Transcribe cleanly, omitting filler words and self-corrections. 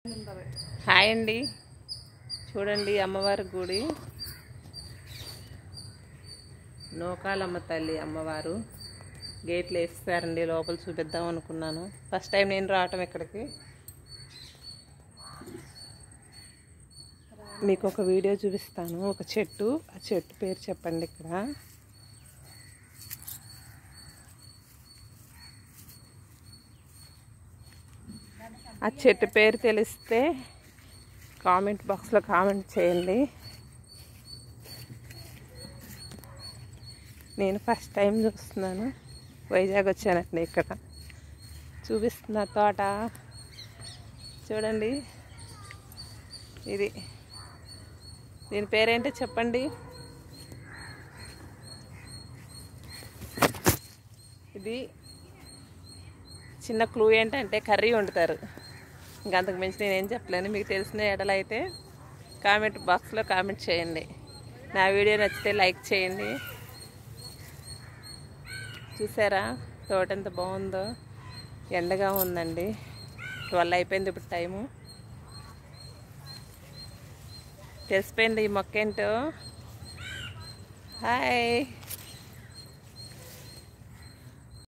Hi అండి, చూడండి అమ్మవారి గుడి. నూకాలమ్మ తల్లి అమ్మవారు గేట్లు వేస్తారండి. లోపల చూపిద్దాం అనుకున్నాను. ఫస్ట్ టైం నేను రావటం ఇక్కడికి. మీకు ఒక వీడియో చూపిస్తాను. ఒక చెట్టు, ఆ చెట్టు పేరు చెప్పండి. ఇక్కడ ఆ చెట్టు పేరు తెలిస్తే కామెంట్ బాక్స్లో కామెంట్ చేయండి. నేను ఫస్ట్ టైం చూస్తున్నాను. వైజాగ్ వచ్చానండి. ఇక్కడ చూపిస్తున్న తోట చూడండి. ఇది దీని పేరేంటో చెప్పండి. ఇది చిన్న క్లూ ఏంటంటే కర్రీ వండుతారు. ఇంకంతకు మించి నేనేం చెప్పలేను. మీకు తెలిసిన ఎడలైతే కామెంట్ బాక్స్లో కామెంట్ చేయండి. నా వీడియో నచ్చితే లైక్ చేయండి. చూసారా తోట ఎంత బాగుందో. ఎండగా ఉందండి. 12 అయిపోయింది ఇప్పుడు టైము. తెలిసిపోయింది ఈ మొక్క ఏంటో. హాయ్.